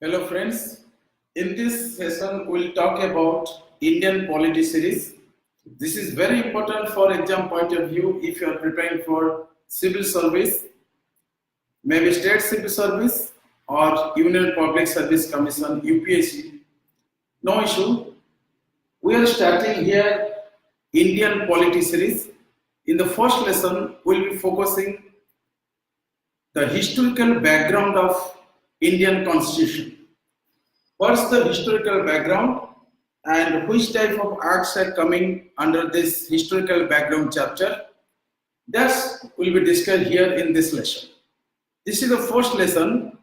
Hello friends, in this session we'll talk about Indian polity series. This is very important for exam point of view if you are preparing for civil service, maybe state civil service or Union Public Service Commission UPSC. No issue. We are starting here Indian polity series. In the first lesson we'll be focusing the historical background of Indian Constitution. What's the historical background and which type of acts are coming under this historical background chapter? That will be discussed here in this lesson. This is the first lesson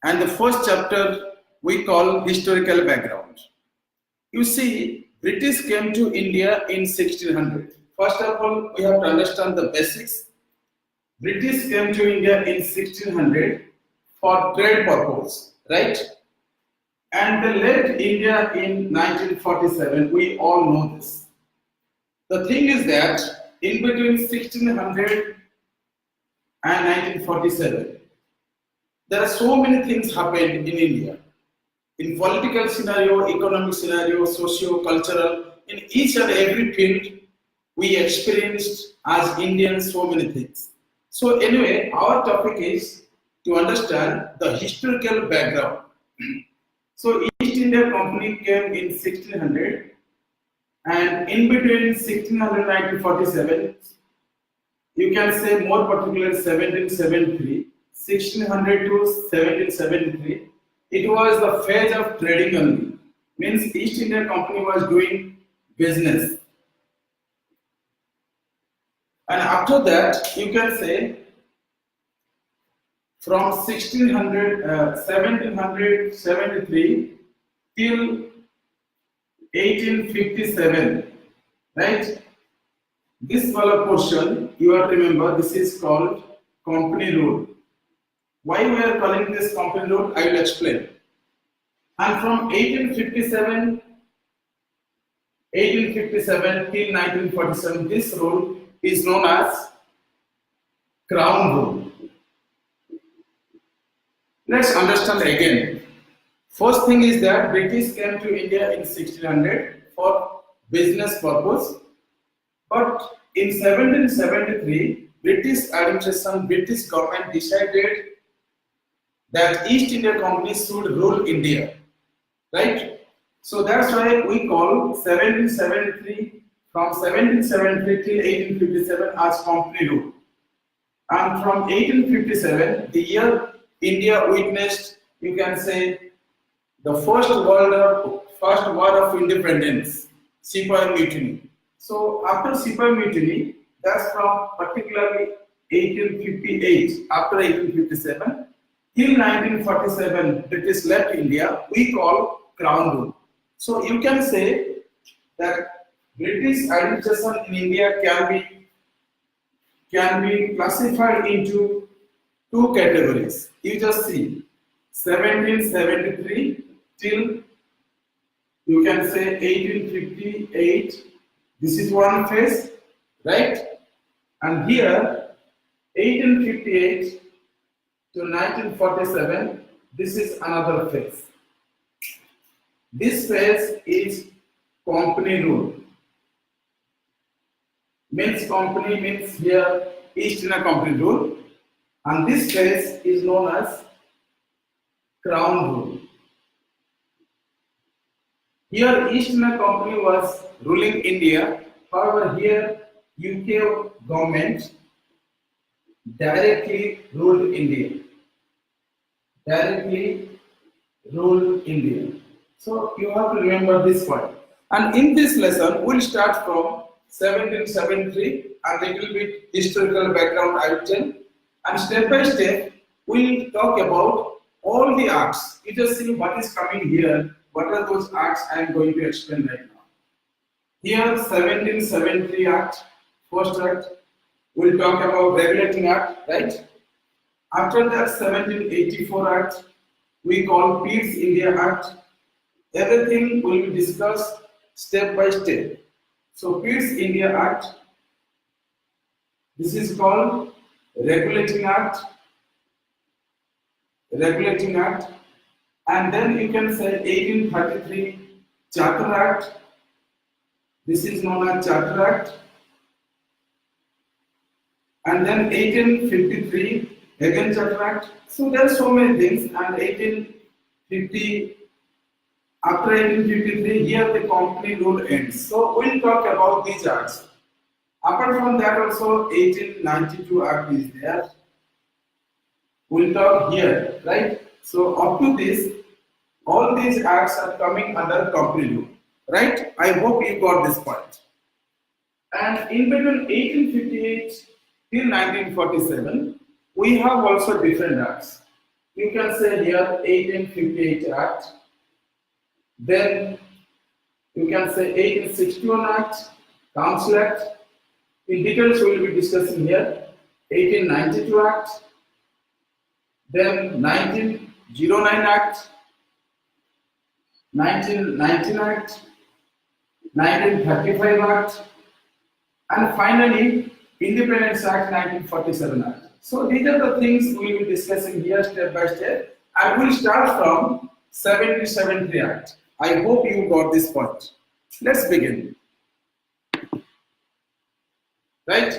and the first chapter we call historical background. You see, British came to India in 1600. First of all, we have to understand the basics. British came to India in 1600 for trade purpose, right? And they left India in 1947. We all know this. The thing is that in between 1600 and 1947, there are so many things happened in India. In political scenario, economic scenario, socio-cultural, in each and every field, we experienced as Indians so many things. So anyway, our topic is to understand the historical background. So East India Company came in 1600 and in between 1600 and 1947, you can say more particularly 1773, 1600 to 1773, it was the phase of trading only. Means East India Company was doing business. And after that, you can say from 1773 till 1857, right? This color portion, you have to remember, this is called company rule. Why we are calling this company rule, I will explain. And from 1857 till 1947, this rule is known as Crown Rule. Let's understand again. First thing is that British came to India in 1600 for business purpose, but in 1773, British administration, British government decided that East India Company should rule India, right? So that's why we call 1773 from 1773 till 1857 as company rule, and from 1857, the year India witnessed, you can say, the first war of independence, Sepoy Mutiny. So after Sepoy Mutiny, that's from particularly 1858, after 1857, till 1947, British left India, we call Crown Rule. So you can say that British administration in India can be classified into two categories. You just see 1773 till, you can say, 1858. This is one phase, right? And here 1858 to 1947, this is another phase. This phase is company rule. Means company means here East India Company rule. And this phase is known as Crown Rule. Here East India Company was ruling India. However, here UK government directly ruled India. So you have to remember this point. And in this lesson, we'll start from 1773 and little bit historical background I will tell. And step by step, we'll talk about all the acts. You just see what is coming here. What are those acts I am going to explain right now. Here, 1773 Act, first act. We'll talk about Regulating Act, right? After that, 1784 Act, we call Pitt India Act. Everything will be discussed step by step. So, Pitt India Act, this is called Regulating Act. And then you can say 1833 Charter Act. This is known as Charter Act. And then 1853 again Charter Act. So there are so many things. And 1850, after 1853, here the company rule ends. So we'll talk about these acts. Apart from that, also 1892 Act is there. We'll talk here, right? So up to this, all these acts are coming under company law, right? I hope you got this point. And in between 1858 till 1947, we have also different acts. You can say here 1858 Act, then you can say 1861 Act, Council Act. In details we will be discussing here. 1892 Act, then 1909 Act, 1919 Act, 1935 Act, and finally Independence Act 1947 Act. So these are the things we will be discussing here step by step. I will start from 1773 Act. I hope you got this point. Let's begin. Right?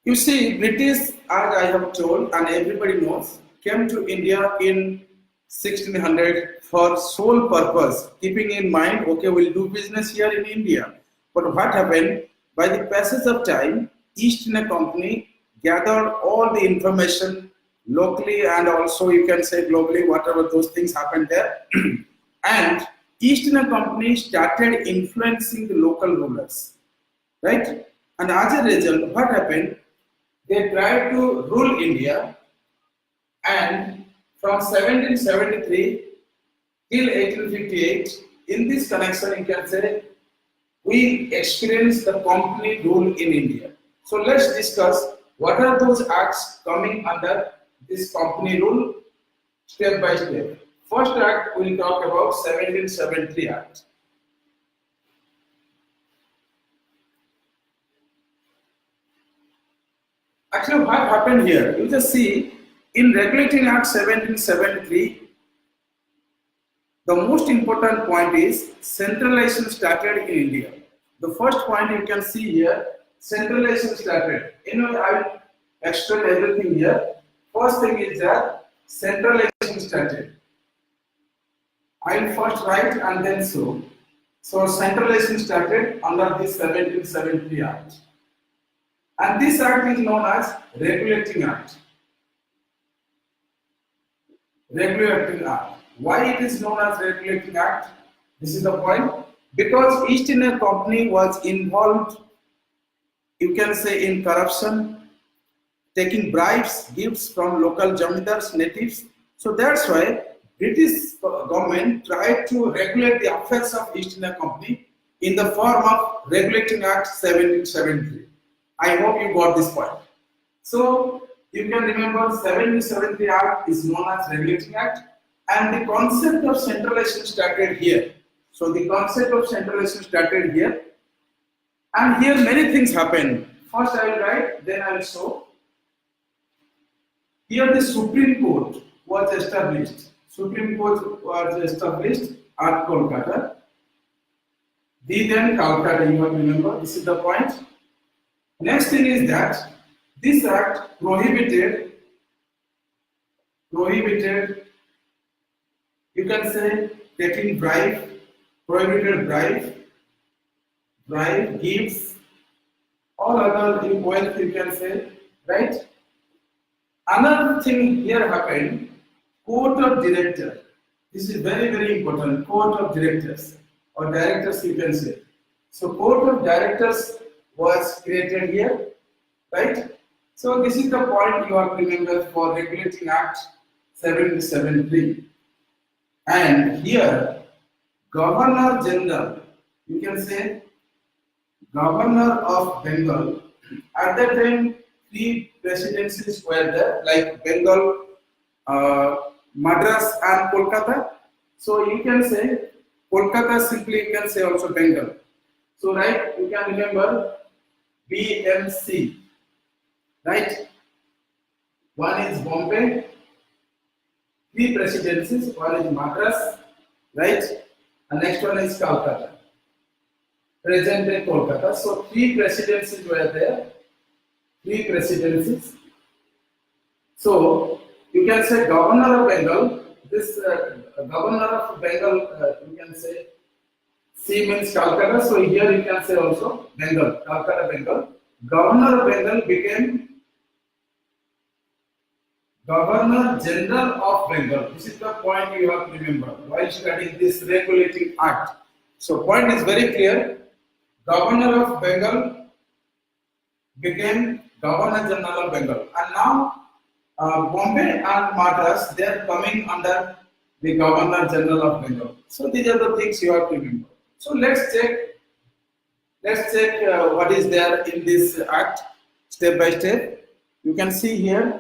You see, British, as I have told and everybody knows, came to India in 1600 for sole purpose, keeping in mind, okay, we'll do business here in India. But what happened? By the passage of time, East India Company gathered all the information locally and also you can say globally, whatever those things happened there. And East India Company started influencing the local rulers, right? And as a result, what happened? They tried to rule India, and from 1773 till 1858, in this connection, you can say, we experienced the company rule in India. So let's discuss what are those acts coming under this company rule step by step. First act, we'll talk about 1773 Act. Actually, what happened here? You just see, in Regulating Act 1773, the most important point is centralization started in India. The first point you can see here, centralization started. Anyway, I will explain everything here. First thing is that centralization started. I will first write and then show. So centralization started under this 1773 Act. And this act is known as Regulating Act. Regulating Act. Why it is known as Regulating Act? This is the point. Because East India Company was involved, you can say, in corruption, taking bribes, gifts from local jamidars, natives. So that's why British government tried to regulate the affairs of East India Company in the form of Regulating Act 1773. I hope you got this point. So you can remember 1773 Act is known as Regulating Act, and the concept of centralization started here. So the concept of centralization started here, and here many things happen. First I will write, then I will show. Here the Supreme Court was established. Supreme Court was established at Kolkata. Then Calcutta, you have to remember, this is the point. Next thing is that this act prohibited, you can say, taking bribe, prohibited bribe, gifts, all other wealth, you can say, right? Another thing here happened, Court of Director. This is very, very important, Court of Directors, or Directors, you can say. So Court of Directors was created here, right? So this is the point you have to remember for Regulating Act 1773. And here, Governor General, you can say, Governor of Bengal. At that time, 3 presidencies were there, like Bengal, Madras and Kolkata. So you can say Kolkata, simply you can say also Bengal. So right, you can remember BMC, right? One is Bombay. 3 three presidencies. One is Madras, right? And next one is Calcutta, present day Kolkata. So three presidencies were there. Three presidencies. So you can say Governor of Bengal. This Governor of Bengal, you can say C means Calcutta. So here you can say also Bengal, Calcutta, Bengal. Governor of Bengal became Governor General of Bengal. This is the point you have to remember while studying this regulating act. So point is very clear. Governor of Bengal became Governor General of Bengal. And now Bombay and Madras, they are coming under the Governor General of Bengal. So these are the things you have to remember. So let's check what is there in this act step by step. You can see here.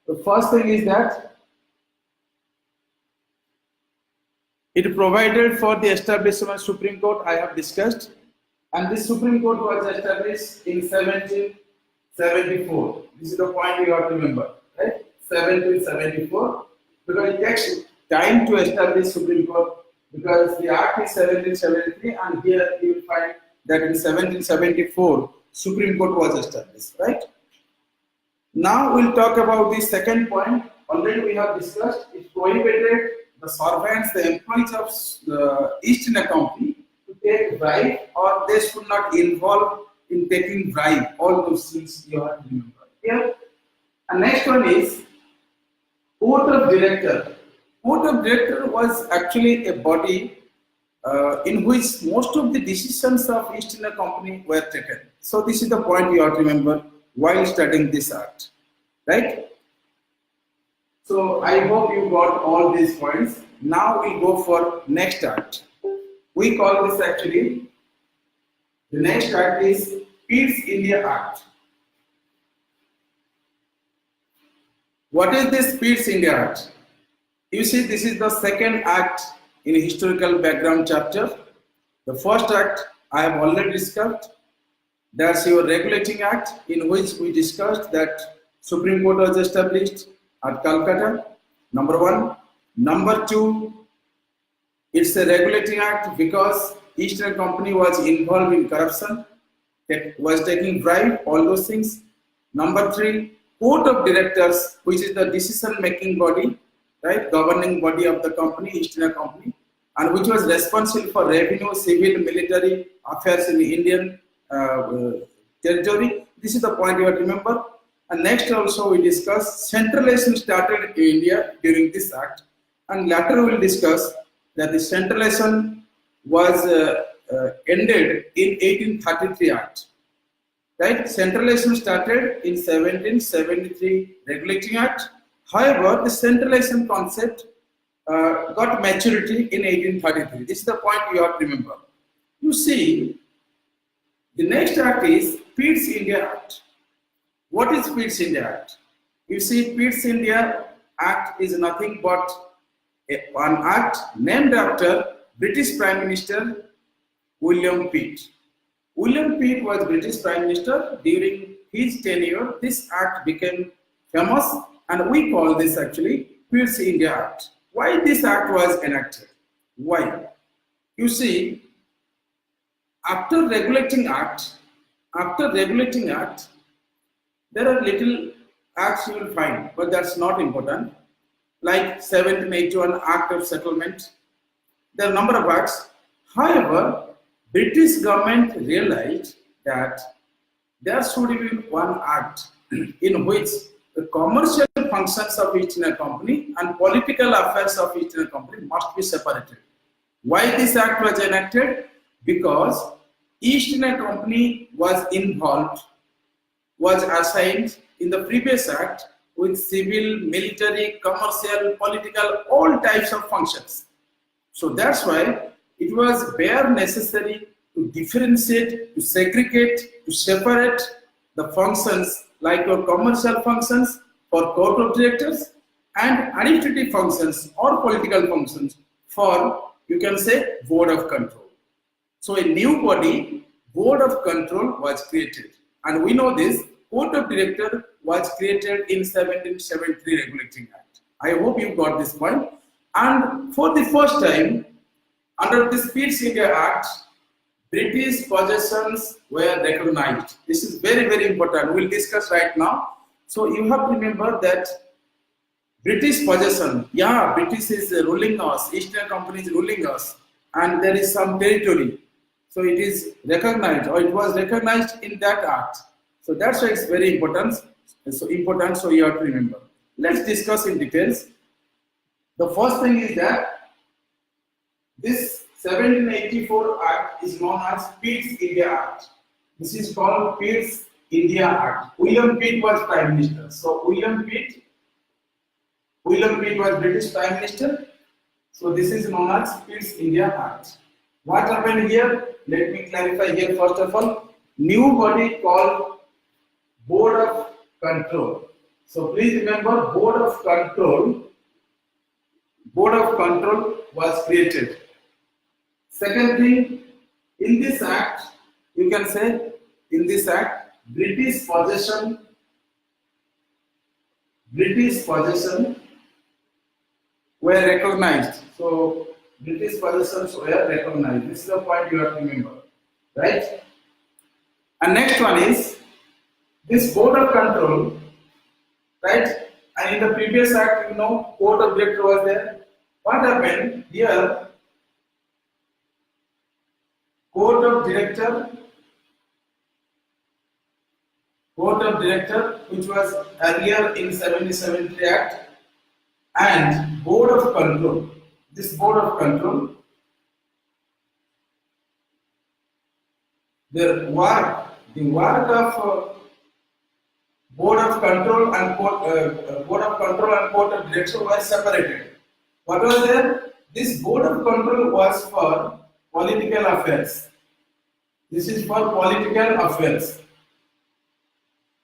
The first thing is that it provided for the establishment of Supreme Court. I have discussed, and this Supreme Court was established in 1774. This is the point you have to remember, right? 1774, because it takes time to establish Supreme Court, because the Act is 1773, and here you will find that in 1774 Supreme Court was established, right? Now we'll talk about the second point. Already we have discussed. It prohibited the servants, the employees of the East India Company to take bribe, or they should not involve in taking bribe. All those things you have to remember. Here, and next one is Board of Director. Board of Director was actually a body in which most of the decisions of East India Company were taken. So this is the point you have to remember while studying this act, right? So I hope you got all these points. Now we go for next act. We call this actually, the next act is Pitt India Act. What is this Pitt India Act? You see, this is the second act in historical background chapter. The first act I have already discussed. That's your regulating act, in which we discussed that Supreme Court was established at Calcutta, number one. Number two, it's a regulating act because East India Company was involved in corruption, was taking bribe, all those things. Number three, Board of Directors, which is the decision-making body, right, governing body of the company, East India Company, and which was responsible for revenue, civil, military affairs in the Indian territory. This is the point you have to remember. And next also we discuss centralization started in India during this act, and later we will discuss that the centralization was ended in 1833 Act. Right? Centralization started in 1773 Regulating Act. However, the centralization concept got maturity in 1833. This is the point you have to remember. You see, the next act is Pitt India Act. What is Pitt India Act? You see, Pitt India Act is nothing but an act named after British Prime Minister William Pitt. William Pitt was British Prime Minister. During his tenure, this act became famous, and we call this actually Pitt India Act. Why this act was enacted? Why? You see, after regulating act, there are little acts you will find, but that's not important. Like 1781 Act of Settlement. There are a number of acts. However, British government realized that there should be one act in which the commercial functions of East India Company and political affairs of East India Company must be separated. Why this act was enacted? Because East India Company was involved, was assigned in the previous act with civil, military, commercial, political, all types of functions. So that's why it was bare necessary to differentiate, to segregate, to separate the functions like your commercial functions for court of directors and administrative functions or political functions for, you can say, board of control. So a new body, board of control, was created. And we know this, court of director was created in 1773 Regulating Act. I hope you got this point. And for the first time, under this Pitt India Act, British possessions were recognized. This is very, very important. We'll discuss right now. So you have to remember that British possession, yeah, British is ruling us, East India Company is ruling us, and there is some territory. So it is recognized, or it was recognized in that act. So that's why it's very important. So you have to remember. Let's discuss in details. The first thing is that this 1784 Act is known as Pitt's India Act. This is called Pitt's India Act. William Pitt was Prime Minister. So William Pitt was British Prime Minister. So this is known as Pitt's India Act. What happened here? Let me clarify here first of all. New body called Board of Control. So please remember, Board of Control was created. Second thing, in this act, you can say, in this act, British possession were recognized. So British possessions were recognized. This is the point you have to remember, right? And next one is this Board of Control, right? And in the previous act, Court of Director was there. What happened here? Court of Director, which was earlier in 1773 Act, and Board of Control. This Board of Control, the work of Board of Control and Court of Direction were separated. What was there? This Board of Control was for political affairs. This is for political affairs.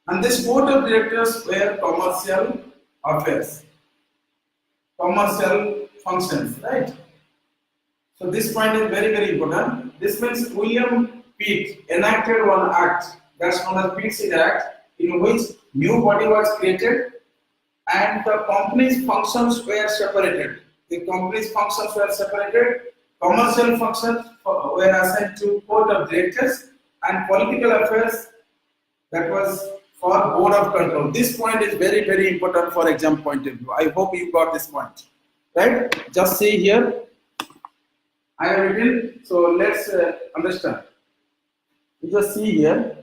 And this Board of Directors were commercial affairs, commercial functions, right? So this point is very, very important. This means William Pitt enacted one act that's known as Pitt Act, in which new body was created and the company's functions were separated. Commercial functions were assigned to Court of Directors, and political affairs, that was for Board of Control. This point is very, very important for exam point of view. I hope you got this point, right? Just see here. I have written, so let's understand. You just see here.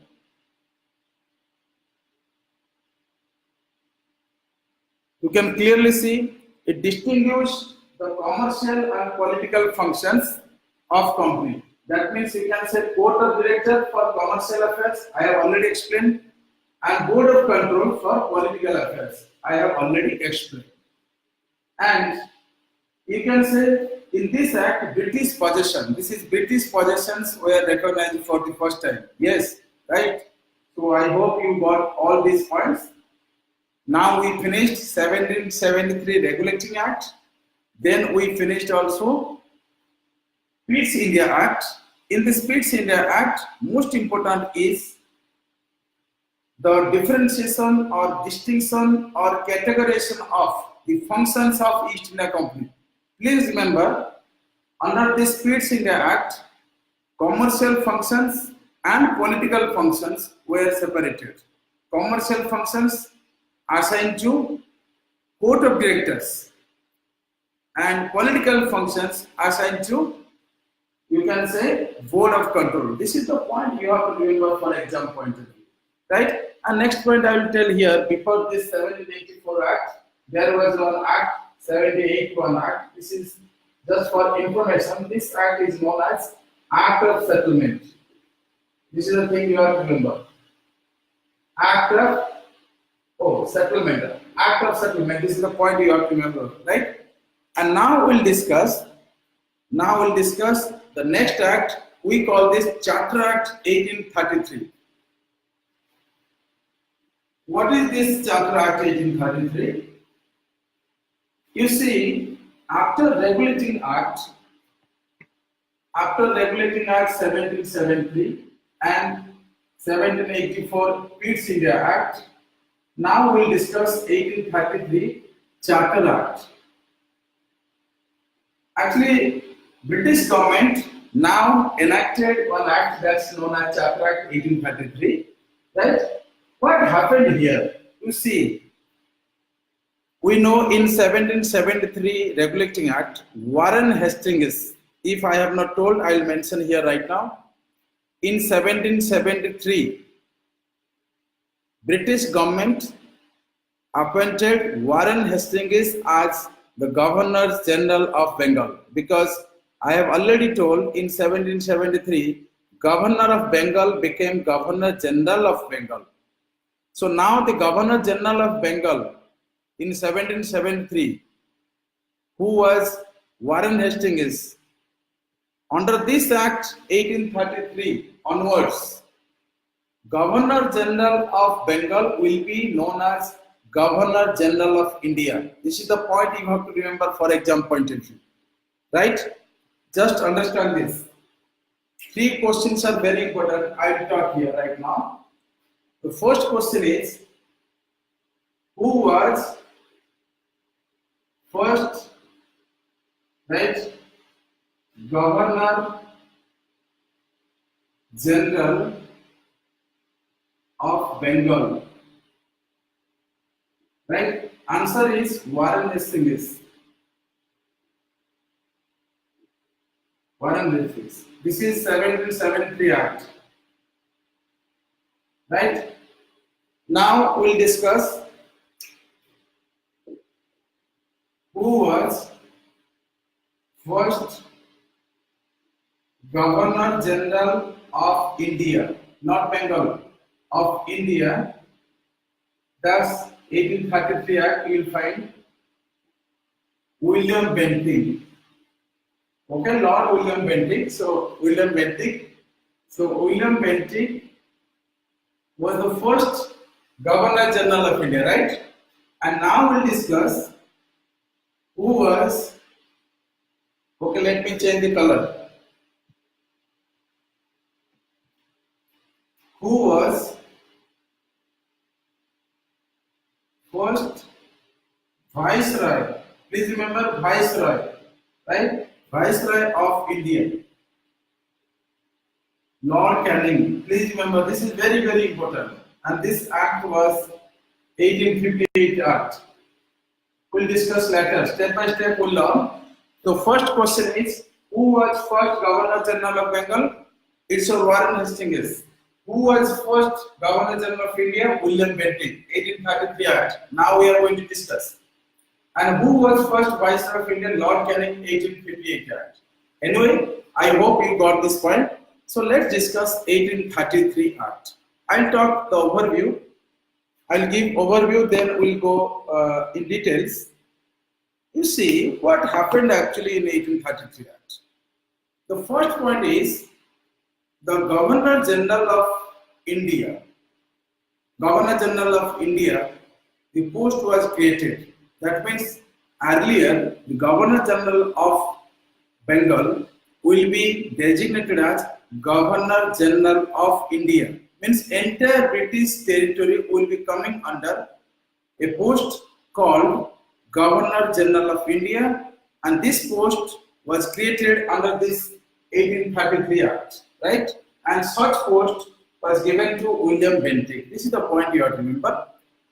You can clearly see it distinguishes the commercial and political functions of company. That means you can say Court of Director for commercial affairs, I have already explained, and Board of Control for political affairs, I have already explained. And you can say in this act, British possession, this is British possessions were recognized for the first time. Yes, right? So I hope you got all these points. Now we finished 1773 Regulating Act. Then we finished also Pitt India Act. In this Pitt India Act, most important is the differentiation or distinction or categorization of the functions of East India Company. Please remember, under this Pitt India Act, commercial functions and political functions were separated. Commercial functions assigned to Court of Directors and political functions assigned to, you can say, Board of Control. This is the point you have to remember for exam point of view, right? And next point I will tell here, before this 1784 Act, there was one Act, 1781 Act. This is just for information. This Act is known as Act of Settlement. This is the thing you have to remember. Act of Settlement. Act of Settlement. This is the point you have to remember, right? And now we'll discuss the next act. We call this Charter Act 1833. What is this Charter Act 1833? You see, after Regulating Act 1773 and 1784 Pitt India Act, now we'll discuss 1833 Charter Act. Actually, British government now enacted one act that's known as Charter Act 1833. Right? What happened here? You see, we know in 1773 Regulating Act, Warren Hastings, if I have not told, I will mention here right now. In 1773, British government appointed Warren Hastings as the Governor General of Bengal, because I have already told in 1773, Governor of Bengal became Governor General of Bengal. So now the Governor General of Bengal in 1773, who was Warren Hastings, under this Act 1833 onwards, Governor General of Bengal will be known as Governor General of India. This is the point you have to remember for exam point of view. Right? Just understand this. 3 questions are very important. I will talk here right now. The first question is, who was first, right, Governor General of Bengal? Right? Answer is Warren Hastings. Warren Hastings. This is 1773 Act. Right? Now we'll discuss who was first Governor General of India, not Bengal, of India. That's 1833 Act. You will find William Bentinck. Okay, Lord William Bentinck. So William Bentinck. So William Bentinck was the first Governor General of India, right? And now we'll discuss who was. Okay, let me change the color. Who was first Viceroy? Please remember Viceroy, right? Viceroy of India, Lord Canning. Please remember, this is very, very important. And this act was 1858 Act. We'll discuss later, step by step we'll learn. The first question is, who was first Governor General of Bengal? It's Warren Hastings. Who was first Governor General of India? William Bentinck, 1833 Act. Now we are going to discuss. And who was first Viceroy of India? Lord Canning, 1858 Act. Anyway, I hope you got this point. So let's discuss 1833 Act. I'll talk the overview. I'll give overview, then we'll go in details. You see what happened actually in 1833 Act. The first point is the Governor General of India. Governor General of India, the post was created. That means earlier the Governor General of Bengal will be designated as Governor General of India. Means entire British territory will be coming under a post called Governor General of India, and this post was created under this 1833 Act, right? And such post was given to William Bentinck. This is the point you have to remember.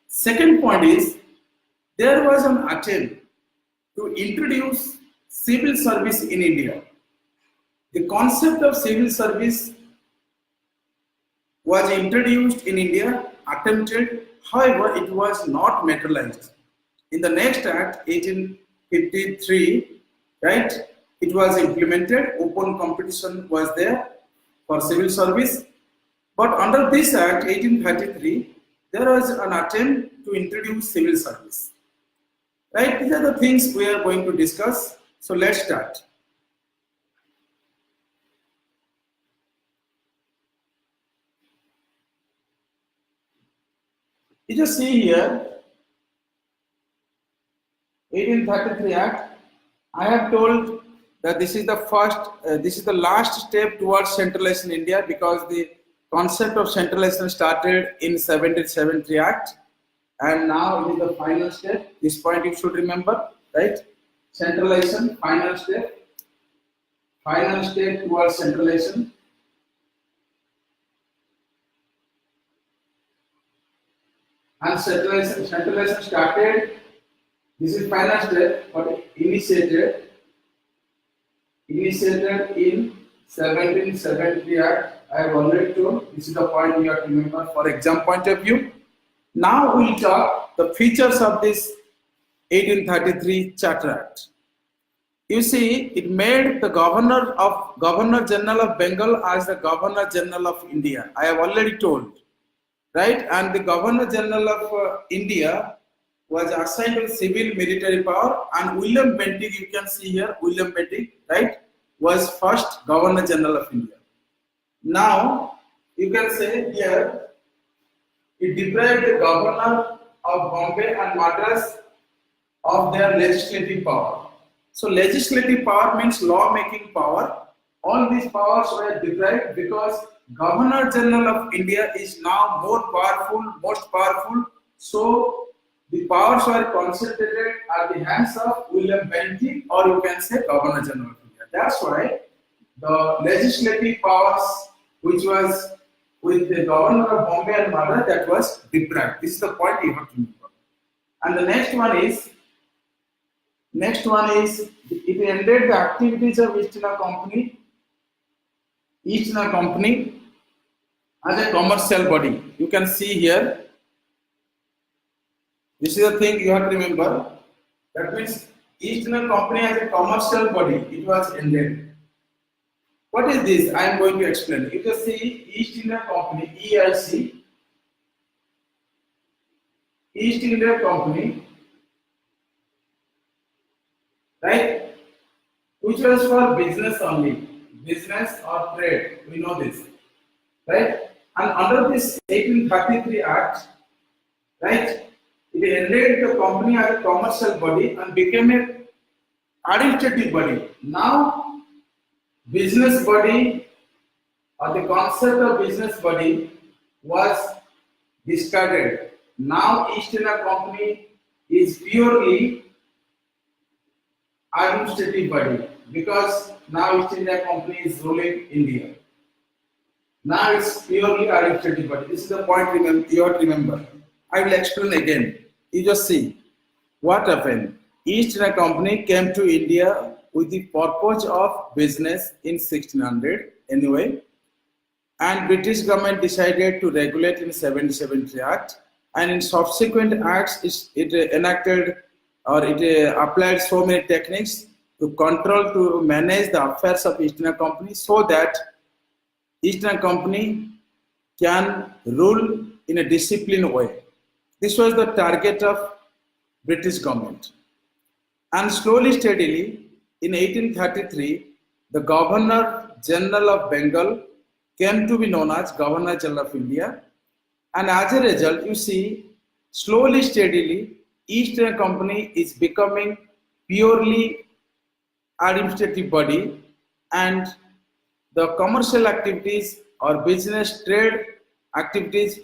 Second point is, there was an attempt to introduce civil service in India. The concept of civil service was introduced in India, attempted, however, it was not materialized. In the next act, 1853, right, it was implemented, open competition was there for civil service. But under this act, 1833, there was an attempt to introduce civil service. Right, these are the things we are going to discuss. So let's start. You just see here, 1833 Act. I have told that this is the first, this is the last step towards centralization in India, because the concept of centralization started in 1773 Act. and now it is the final step. This point you should remember, right? Centralization, final step towards centralization. And centralization started. This is final step, but initiated in 1773 Act. I have already told. This is the point you have to remember for exam point of view. Now we will talk the features of this 1833 Charter Act. You see, it made the Governor General of Bengal as the Governor General of India. I have already told, right? And the Governor General of India was assigned with civil military power, and William Bentinck, you can see here, William Bentinck, right, was first Governor General of India. Now, you can say here, it deprived the Governor of Bombay and Madras of their legislative power. So legislative power means law-making power. All these powers were deprived because Governor General of India is now more powerful, most powerful. So the powers were concentrated at the hands of William Bentinck, or you can say Governor General of India. That's why the legislative powers, which was with the Governor of Bombay and Madras, that was deprived. This is the point you have to remember. And the next one is it ended the activities of East India Company as a commercial body. You can see here. This is the thing you have to remember. That means East India Company as a commercial body, it was ended. What is this? I am going to explain. You can see East India Company, EIC, East India Company, right, which was for business only, business or trade, we know this, right? And under this 1833 Act, right, it ended the company as a commercial body and became an administrative body. Now, business body or the concept of business body was discarded. Now, East India Company is purely administrative body because now East India Company is ruling India. Now it's purely administrative body. This is the point you have to remember. I will explain again. You just see what happened. East India Company came to India with the purpose of business in 1600 anyway, and British government decided to regulate in 1773 Act, and in subsequent acts it enacted or it applied so many techniques to control, to manage the affairs of East India Company so that East India Company can rule in a disciplined way. This was the target of British government. And slowly, steadily, in 1833, the Governor General of Bengal came to be known as Governor General of India. And as a result, you see, slowly, steadily, East India Company is becoming purely administrative body, and the commercial activities or business trade activities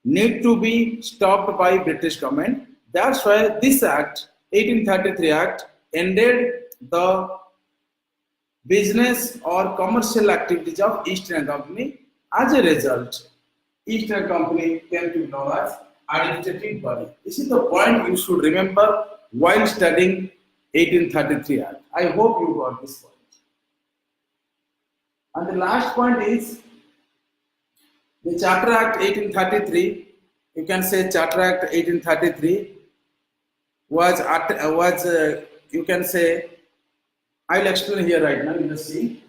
need to be stopped by British government. That's why this act, 1833 Act, ended the business or commercial activities of East India Company. As a result, East India Company came to be known as administrative body. This is the point you should remember while studying 1833 Act. I hope you got this point. And the last point is the Charter Act 1833. You can say Charter Act 1833 was you can say, I will explain here right now. You just see.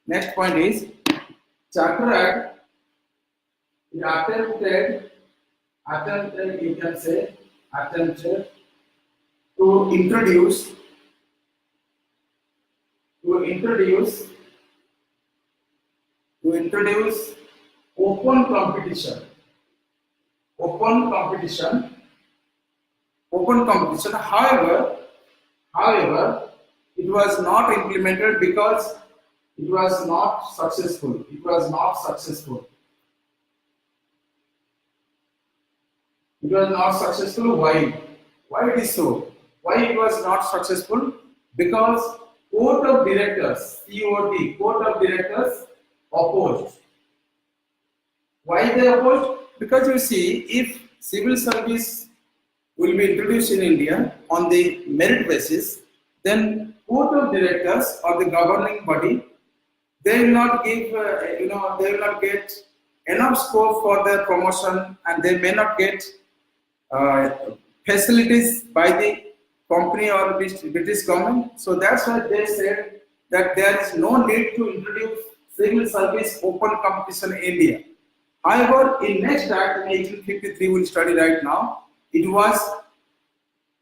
Next point is Charter Act. It attempted, you can say, attempted to introduce open competition. However, it was not implemented because it was not successful. It It was not successful. Why? Why it is so? Why it was not successful? Because Court of Directors, COD, Court of Directors opposed. Why they opposed? Because you see, if civil service will be introduced in India on the merit basis, then Court of Directors or the governing body, they will not give, they will not get enough scope for their promotion, and they may not get facilities by the company or British government. So that's why they said that there is no need to introduce civil service open competition in India. However, in next act in 1853 we'll study right now, it was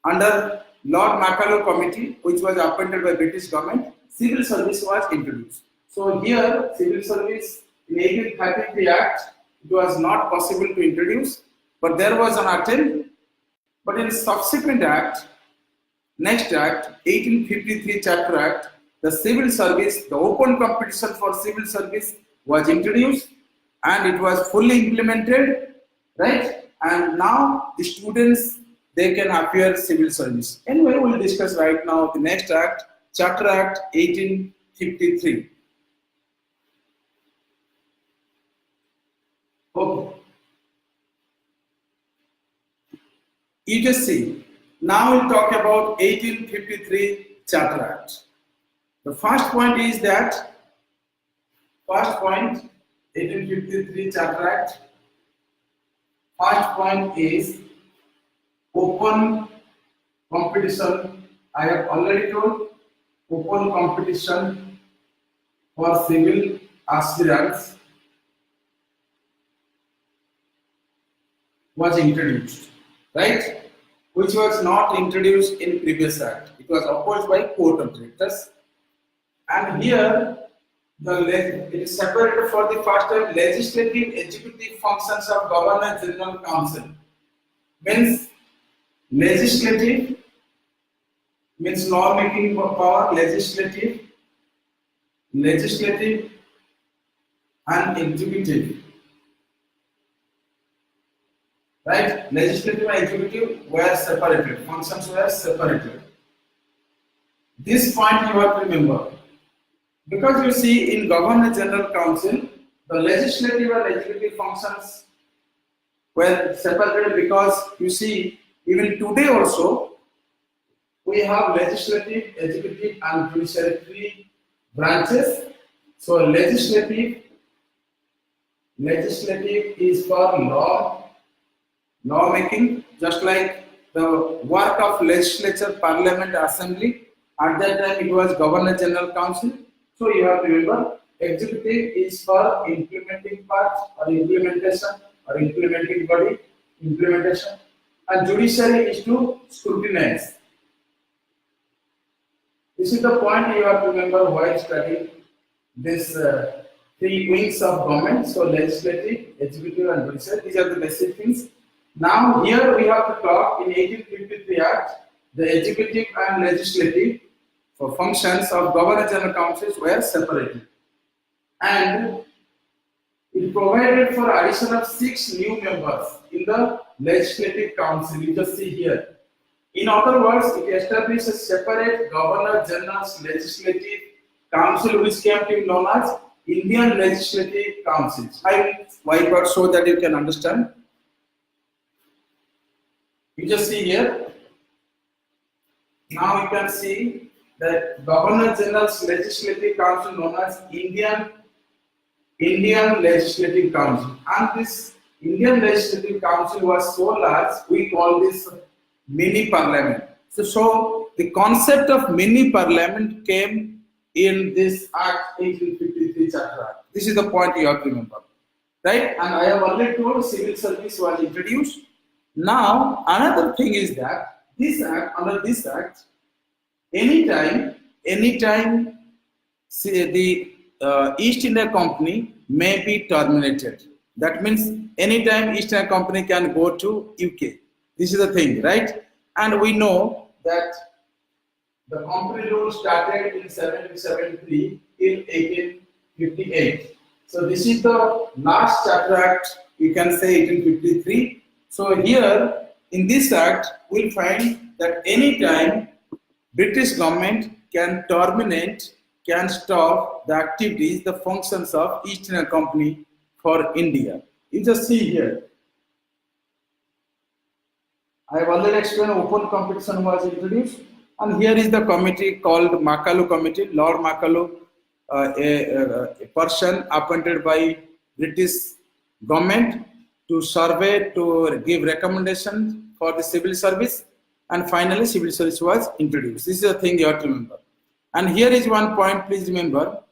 under Lord Macaulay Committee, which was appointed by British government, civil service was introduced. So here, civil service in 1833 Act, it was not possible to introduce, but there was an attempt. But in subsequent act, next act, 1853 Chapter Act, the civil service, the open competition for civil service was introduced, and it was fully implemented, right? And now the students, they can appear civil service. Anyway, we'll discuss right now the next act, Chapter Act 1853. Okay. You just see. Now we'll talk about 1853 Chapter Act. The first point is that, 1853 Chapter Act, first point is open competition. I have already told, open competition for civil aspirants was introduced, right? Which was not introduced in previous act. It was opposed by Court of Directors. And here, it is separated for the first time legislative executive functions of Governor General Council. Means legislative means law making power, legislative and executive. Right? Legislative and executive were separated, functions were separated. This point you have to remember. Because you see, in Governor General Council, the legislative and executive functions were separated, because you see, even today also, we have legislative, executive and judiciary branches. So legislative is for law making, just like the work of legislature, parliament, assembly. At that time it was Governor General Council. So you have to remember, executive is for implementing part or implementation or implementing body, implementation, and judiciary is to scrutinize. This is the point you have to remember while studying this three wings of government. So legislative, executive and judiciary, these are the basic things. Now here we have to talk in 1853 Act, the executive and legislative for functions of Governor General Councils were separated. And it provided for addition of 6 new members in the Legislative Council. You just see here. In other words, it established a separate Governor General's Legislative Council, which came to be known as Indian Legislative Councils. I will wipe out so that you can understand. You just see here. Now you can see that Governor General's Legislative Council, known as Indian Legislative Council, and this Indian Legislative Council was so large, we call this mini parliament. So the concept of mini parliament came in this Act 1853 Chapter Act. This is the point you have to remember, right? And I have already told civil service was introduced. Now another thing is that this act, under this act, anytime the East India Company may be terminated. That means anytime East India Company can go to UK. This is the thing, right? And we know that the company rule started in 1773 till 1858. So this is the last Chapter Act, you can say 1853. So here in this act, we'll find that any time British government can terminate, can stop the activities, the functions of East India Company for India. You just see here. I have already explained open competition was introduced, and here is the committee called Makalu Committee. Lord Makalu, a person appointed by British government to survey, to give recommendations for the civil service, and finally civil service was introduced. This is the thing you have to remember. And here is one point, please remember.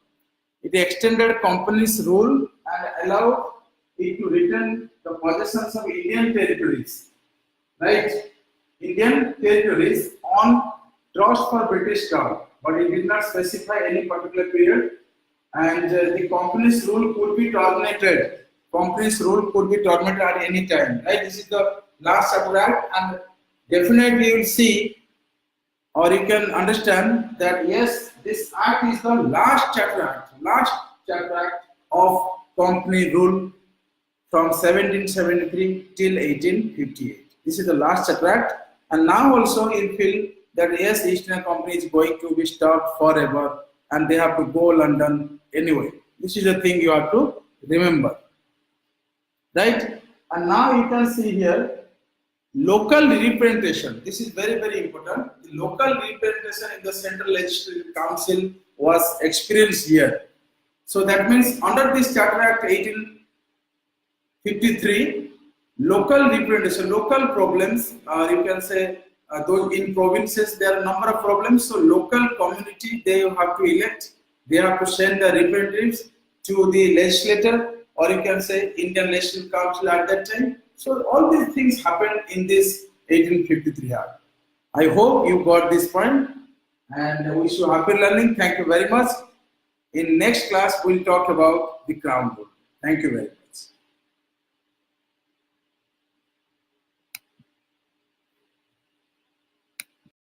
It extended company's rule and allowed it to return the possessions of Indian territories, right? Indian territories on trust for British Crown, but it did not specify any particular period. And the company's rule could be terminated. Company's rule could be terminated at any time, right? This is the last chapter act, and definitely you will see, or you can understand that yes, this act is the last chapter act of company rule from 1773 till 1858. This is the last chapter act, and now also you feel that yes, East India Company is going to be stopped forever, and they have to go London anyway. This is the thing you have to remember, right? And now you can see here local representation. This is very, very important. The local representation in the Central Legislative Council was experienced here. So that means under this Charter Act 1853, local representation, local problems, you can say those in provinces there are a number of problems. So local community, they have to elect, they have to send the representatives to the legislator, or you can say Indian Legislative Council at that time. So all these things happened in this 1853 Act. I hope you got this point, and I wish you happy learning. Thank you very much. In next class, we'll talk about the Crown Rule. Thank you very much.